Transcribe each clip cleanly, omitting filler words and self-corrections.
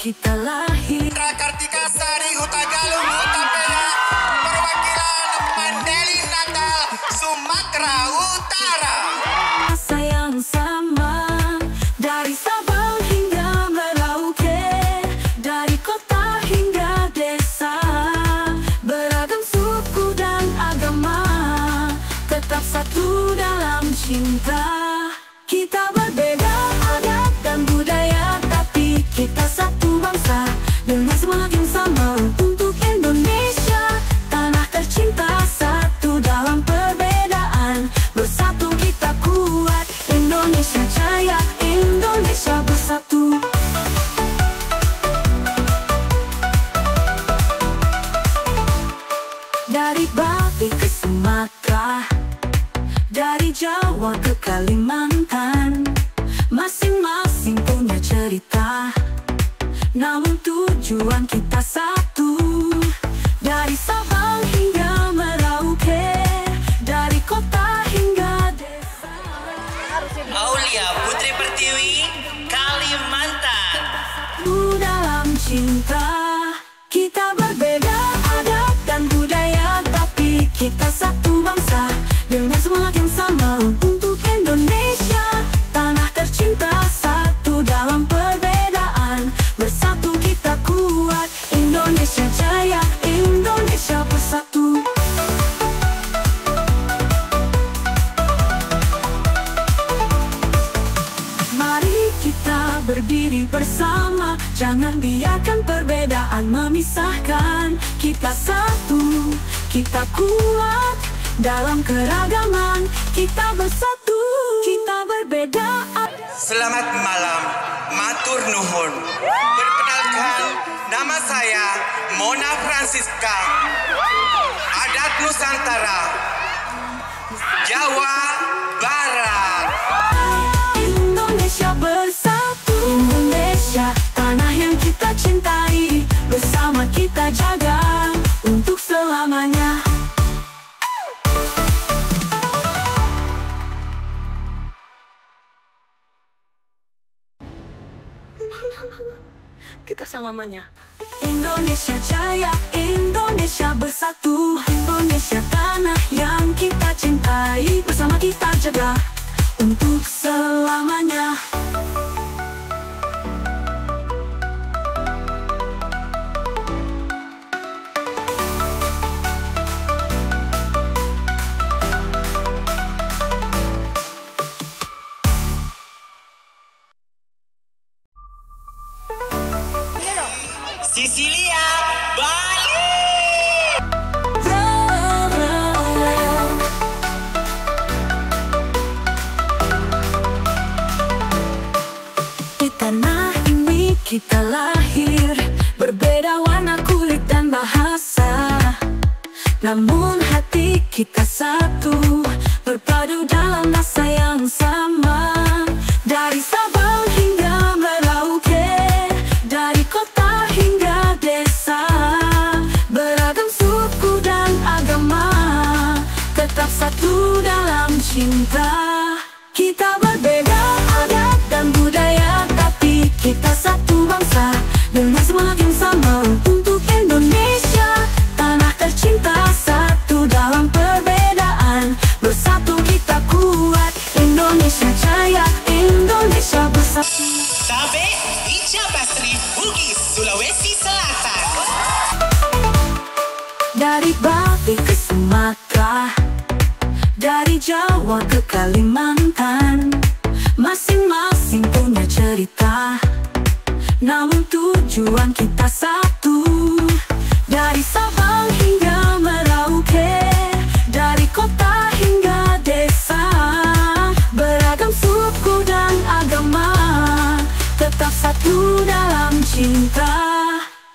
kita lahir. Kartika Sari Hutagalung Hutapea, perwakilan Mandeli Natal Sumatera Utara. Rasa yang sama dari Sabang hingga Merauke, dari kota hingga desa, beragam suku dan agama, tetap satu dalam cinta. Kita berbeda adat dan budaya, tapi kita satu bangsa dengan semangat yang sama untuk Indonesia, tanah tercinta, satu dalam perbedaan, bersatu kita kuat. Indonesia jaya, Indonesia bersatu. Dari Bali ke Sumatera, dari Jawa ke Kalimantan, masing-masing punya cerita, namun tujuan kita satu. Dari Sabang hingga Merauke, dari kota hingga desa. Aulia Putri Pertiwi, Kalimantan. Satu dalam cinta, kita berbeda adat dan budaya, tapi kita satu bangsa dengan semangat yang sama untuk Indonesia, tanah tercinta, satu dalam perbedaan, bersatu kita kuat. Indonesia jaya, Indonesia bersatu. Mari kita berdiri bersama, jangan biarkan perbedaan memisahkan. Kita satu, kita kuat dalam keragaman, kita bersatu, kita berbeda. Selamat malam, matur nuhun. Perkenalkan, nama saya Mona Francisca, adat Nusantara, Jawa Barat. Indonesia bersatu, Indonesia tanah yang kita cintai, bersama kita jaga untuk selamanya. Kita selamanya. Indonesia jaya, Indonesia bersatu, Indonesia tanah yang kita cintai, bersama kita jaga untuk selamanya. Sisilia, Bali. Di tanah ini kita lahir, berbeda warna kulit dan bahasa, namun hati kita satu, berpadu dalam rasa yang sama. Dari Sabang hingga Merauke, dari kota hingga desa, beragam suku dan agama, tetap satu dalam cinta. Kita berbeda adat dan budaya, tapi kita satu bangsa dengan semangat yang sama untuk Indonesia, tanah tercinta, satu dalam perbedaan, bersatu kita kuat. Indonesia jaya, Indonesia bersatu. Sampai Ica Basri, Bugis, Sulawesi Selatan. Dari Bali ke Sumatera, dari Jawa ke Kalimantan, masing-masing punya cerita, namun tujuan kita satu. Dari Sabang hingga Merauke, dari kota hingga desa, beragam suku dan agama, tetap satu dalam cinta.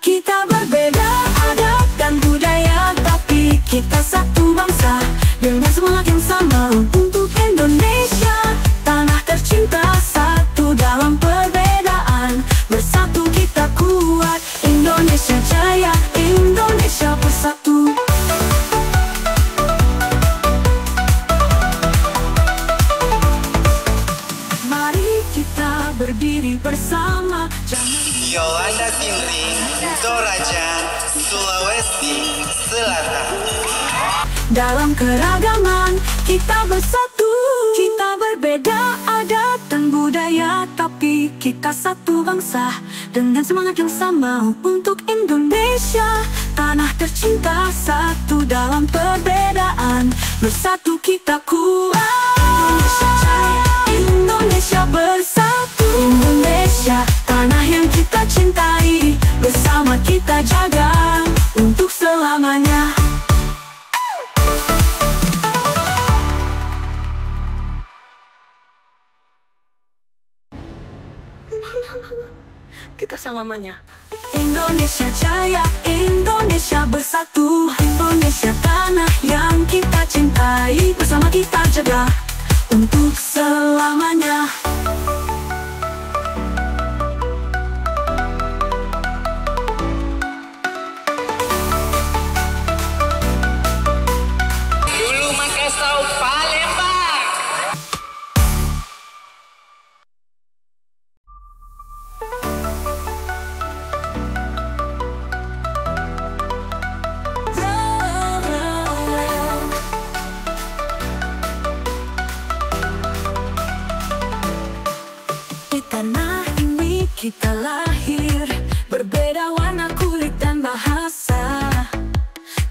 Kita berbeda adat dan budaya, tapi kita satu bangsa dengan semangat yang sama untuk Indonesia, tanah tercinta, satu dalam perbedaan, bersatu kita kuat. Indonesia jaya, Indonesia bersatu. Mari kita berdiri bersama, jangan Yolanda Findri, Toraja, Sulawesi Selatan. Dalam keragaman kita bersatu, kita berbeda adat dan budaya, tapi kita satu bangsa dengan semangat yang sama untuk Indonesia, tanah tercinta. Satu dalam perbedaan, bersatu kita kuat. Indonesia jaya, Indonesia bersatu. Indonesia, tanah yang kita cintai, bersama kita jaga untuk selamanya. Kita selamanya. Indonesia jaya, Indonesia bersatu. Indonesia tanah yang kita cintai, bersama kita jaga untuk selamanya. Dulu Makassar, Palembang. Di tanah ini kita lahir, berbeda warna kulit dan bahasa,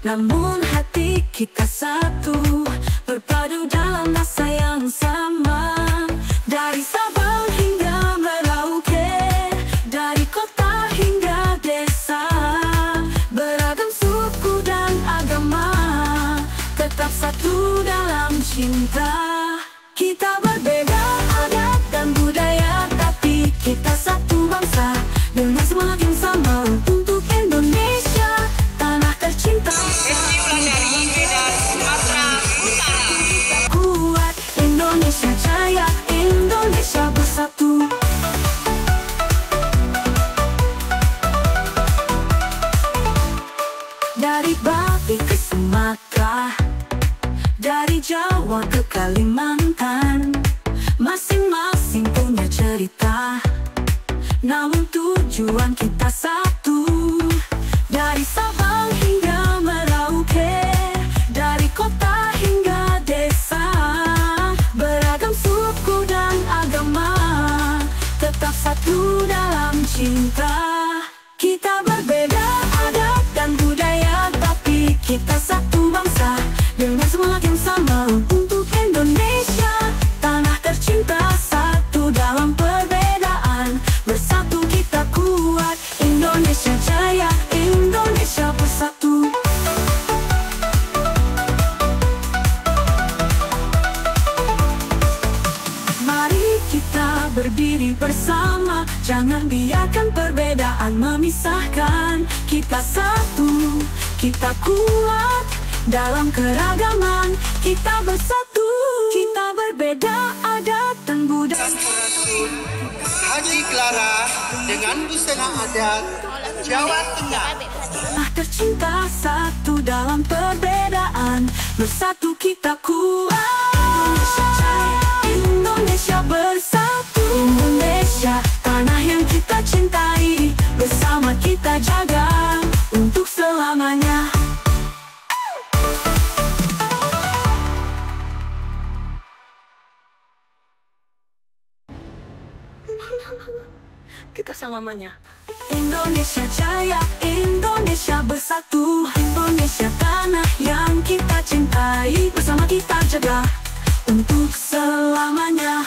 namun hati kita satu, berpadu dalam rasa yang sama. Dari Sabang hingga Merauke, dari kota hingga desa, beragam suku dan agama, tetap satu dalam cinta. Kita berbeda adat dan budaya, tapi kita satu bangsa dengan semangat yang sama untuk Indonesia, tanah tercinta. Festival dari Medan, Sumatera Utara. Kuat Indonesia jaya, Indonesia bersatu. Dari Bali ke Sumatera, dari Jawa ke Kalimantan, masing-masing punya cerita, namun tujuan kita satu. Dari Sabang hingga Merauke, dari kota hingga desa, beragam suku dan agama, tetap satu dalam cinta. Kita berbeda adat dan budaya, tapi kita satu bangsa dengan semangat yang sama untuk Indonesia, tanah tercinta. Satu dalam perbedaan, bersatu kita kuat. Indonesia jaya, Indonesia bersatu. Mari kita berdiri bersama, jangan biarkan perbedaan memisahkan. Kita satu, kita kuat. Dalam keragaman kita bersatu, kita berbeda adat dan budaya. Sampurasun Haji Clara dengan busana adat Jawa Tengah. Tanah tercinta, satu dalam perbedaan, bersatu kita kuat. Indonesia jaya, Indonesia bersatu. Indonesia, tanah yang kita cintai, bersama kita jaga untuk selamanya. Kita selamanya. Indonesia jaya, Indonesia bersatu. Indonesia tanah yang kita cintai, bersama kita jaga untuk selamanya.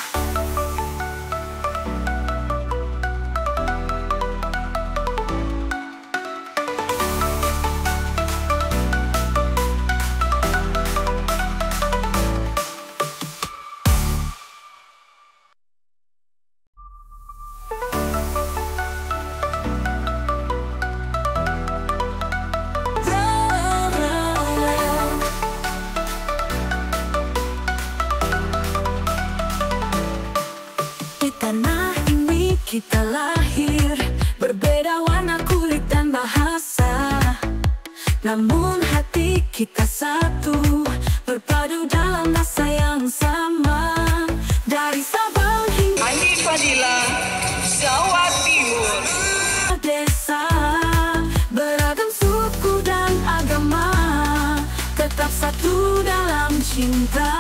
Tanah ini kita lahir, berbeda warna kulit dan bahasa, namun hati kita satu, berpadu dalam rasa yang sama. Dari Sabang hingga Andi Fadila, Jawa Timur. cinta.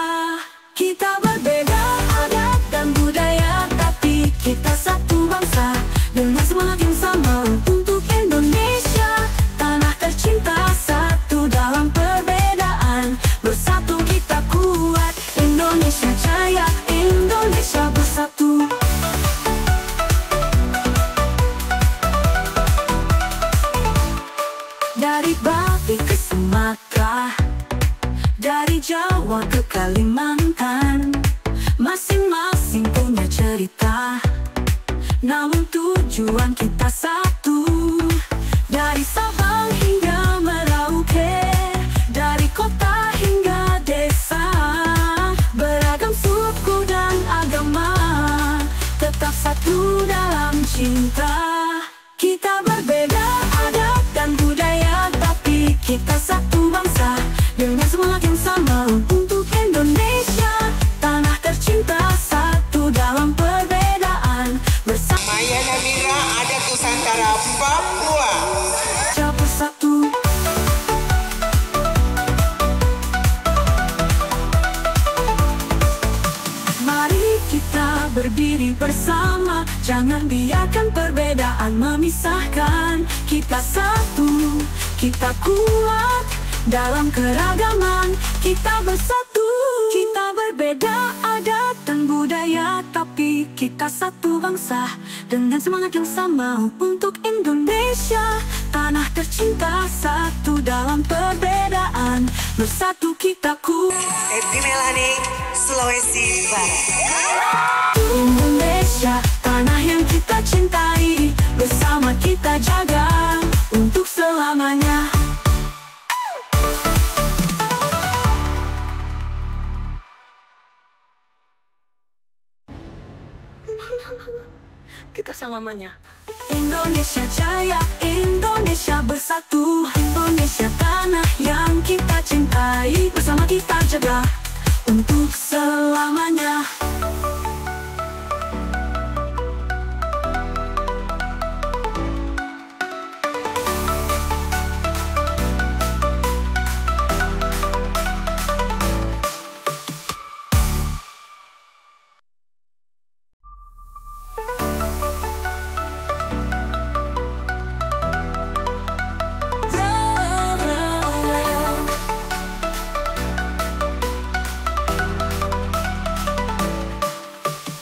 Kita berbeda adat dan budaya, tapi kita satu bangsa dengan semangat yang sama untuk Indonesia, tanah tercinta. Satu dalam perbedaan, bersatu kita kuat. Indonesia jaya, Indonesia bersatu. Dari Bali ke Sumatera, dari Jawa ke Kalimantan, masing-masing punya cerita, namun tujuan kita satu. Dari Sabang hingga Merauke, dari kota hingga desa, beragam suku dan agama, tetap satu dalam cinta. Kita berbeda adat dan budaya, tapi kita satu bangsa dengan semangat yang sama untuk Indonesia, tanah tercinta. Satu dalam perbedaan, bersama Maya Namira ada Nusantara Papua. bersatu. Mari kita berdiri bersama, jangan biarkan perbedaan memisahkan. Kita satu, kita kuat dalam keragaman. Kita bersatu, kita berbeda adat dan budaya, tapi kita satu bangsa dengan semangat yang sama untuk Indonesia, tanah tercinta. Satu dalam perbedaan, bersatu kita kuat. Edi Melani, Sulawesi Barat. Indonesia, tanah yang kita cintai, bersama kita jaga untuk selamanya. Kita selamanya. Indonesia jaya, Indonesia bersatu. Indonesia tanah yang kita cintai, bersama kita jaga untuk selamanya.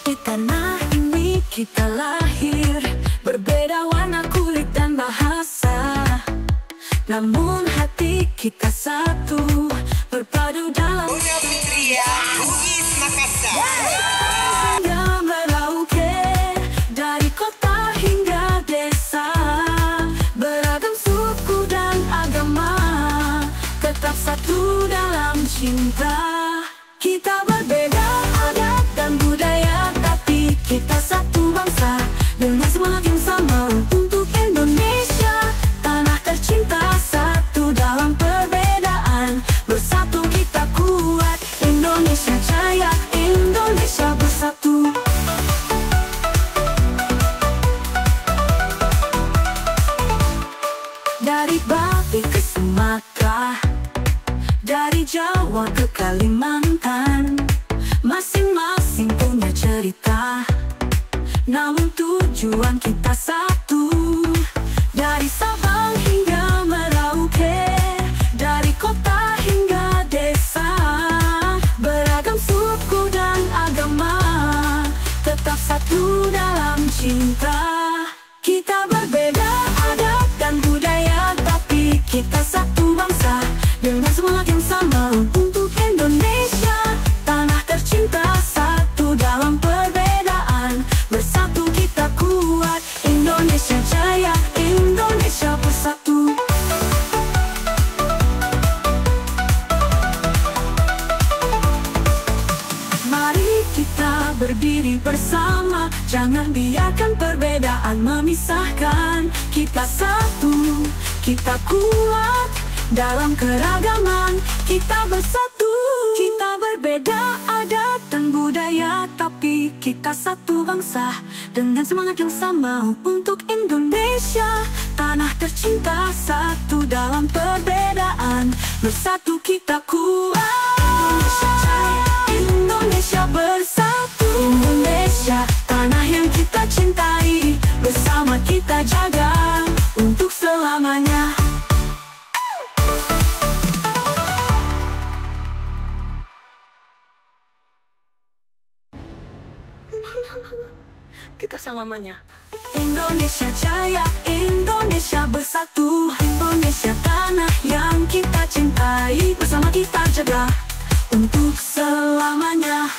Di tanah ini kita lahir, berbeda warna kulit dan bahasa, namun hati kita satu, berpadu dalam Bunda Putria, Bugis Makassar. hingga Merauke, dari kota hingga desa, beragam suku dan agama, tetap satu dalam cinta. Kita berbeda adat dan budaya, tapi kita satu bangsa dengan semangat yang sama untuk Indonesia, tanah tercinta. Satu dalam perbedaan, bersatu kita kuat. Indonesia jaya, Indonesia bersatu. Dari Bali ke Sumatera, dari Jawa ke Kalimantan, masing-masing punya cerita, namun tujuan kita satu. Dari Sabang hingga Merauke, dari kota hingga desa, beragam suku dan agama, tetap satu dalam cinta. Kita berbeda adat dan budaya, tapi kita satu bangsa dengan semangat yang sama untuk Indonesia, tanah tercinta. Satu dalam perbedaan, bersatu kita kuat. Indonesia jaya, Indonesia bersatu. Mari kita berdiri bersama, jangan biarkan perbedaan memisahkan. Kita satu, kita kuat dalam keragaman. Kita bersatu, kita berbeda adat dan budaya, tapi kita satu bangsa dengan semangat yang sama untuk Indonesia, tanah tercinta. Satu dalam perbedaan, bersatu kita kuat. Indonesia Jaya, Indonesia bersatu. Indonesia, tanah yang kita cintai, bersama kita jaga untuk selamanya. Kita selamanya. Indonesia Jaya, Indonesia bersatu. Indonesia tanah yang kita cintai, bersama kita jaga untuk selamanya.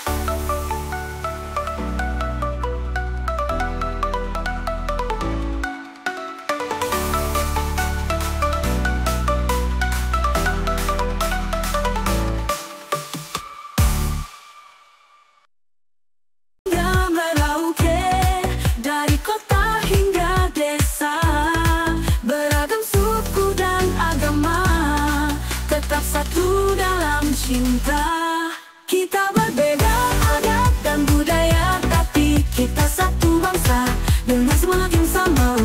Tetap satu dalam cinta. Kita berbeda adat dan budaya, tapi kita satu bangsa dengan semangat yang sama.